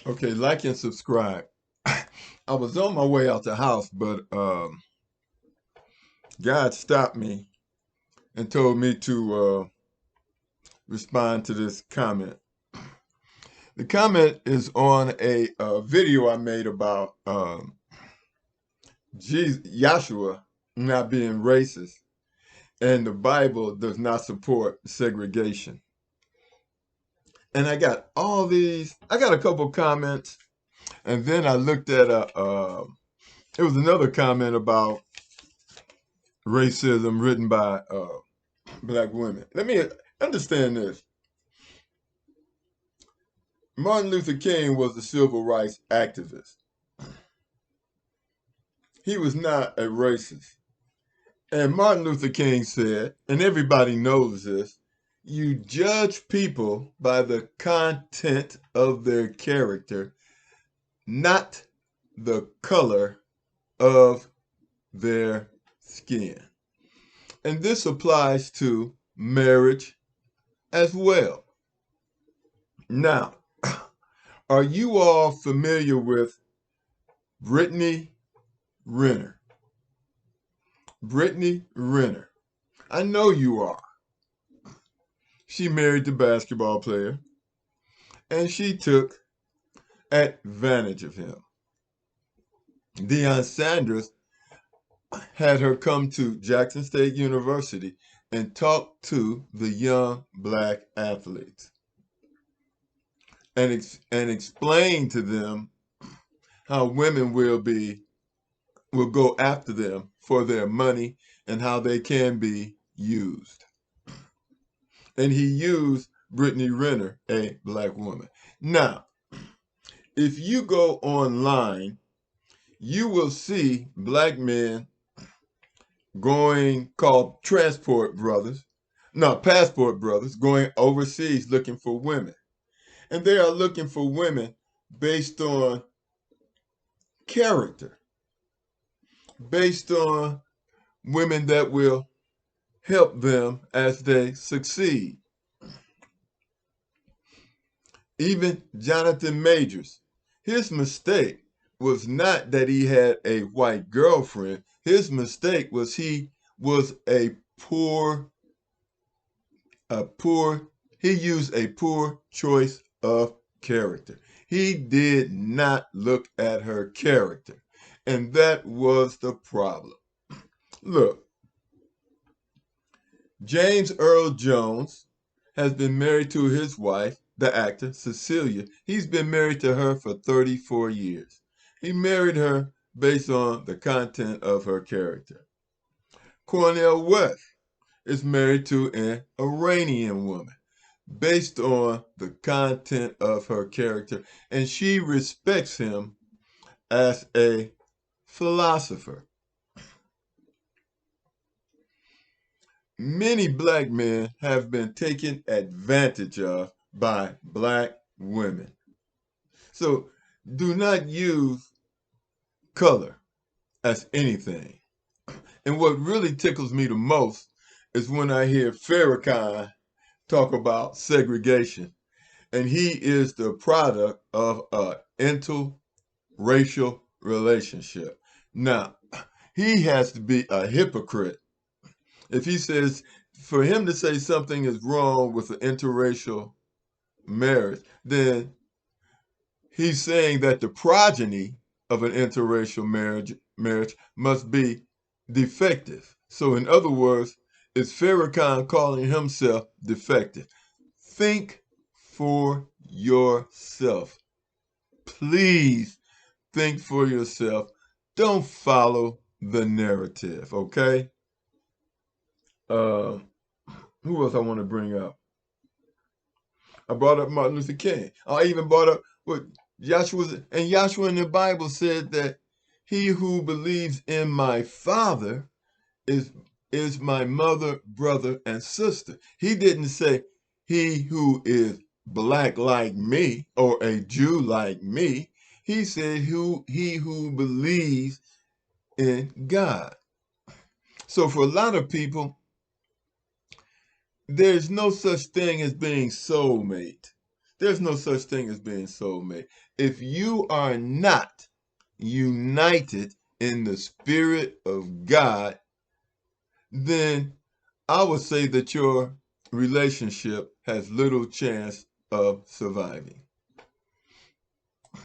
Okay, like and subscribe. I was on my way out the house, but God stopped me and told me to respond to this comment. The comment is on a video I made about Yahshua not being racist, and the Bible does not support segregation. And I got I got a couple comments, and then I looked at it was another comment about racism written by black women. Let me understand this. Martin Luther King was a civil rights activist. He was not a racist. And Martin Luther King said, and everybody knows this, you judge people by the content of their character, not the color of their skin. And this applies to marriage as well. Now, are you all familiar with Brittany Renner? Brittany Renner. I know you are. She married the basketball player, and she took advantage of him. Deion Sanders had her come to Jackson State University and talk to the young black athletes and explain to them how women will go after them for their money and how they can be used. And he used Brittany Renner, a black woman. Now, if you go online, you will see black men going called passport brothers, going overseas looking for women. And they are looking for women based on character, based on women that will help them as they succeed. Even Jonathan Majors, his mistake was not that he had a white girlfriend. His mistake was he was a poor, he used a poor choice of character. He did not look at her character. And that was the problem. Look, James Earl Jones has been married to his wife, the actor, Cecilia. He's been married to her for 34 years. He married her based on the content of her character. Cornel West is married to an Iranian woman based on the content of her character, and she respects him as a philosopher. Many black men have been taken advantage of by black women. So do not use color as anything. And what really tickles me the most is when I hear Farrakhan talk about segregation. And he is the product of an interracial relationship. Now, he has to be a hypocrite if he says, for him to say something is wrong with an interracial marriage, then he's saying that the progeny of an interracial marriage must be defective. So in other words, is Farrakhan calling himself defective? Think for yourself. Please think for yourself. Don't follow the narrative, okay? Uh, who else I want to bring up? I brought up Martin Luther King. I even brought up what Joshua in the Bible said that he who believes in my Father is my mother, brother, and sister. He didn't say he who is black like me or a Jew like me. He said he who believes in God. So for a lot of people, there's no such thing as being soulmate. There's no such thing as being soulmate. If you are not united in the Spirit of God, then I would say that your relationship has little chance of surviving.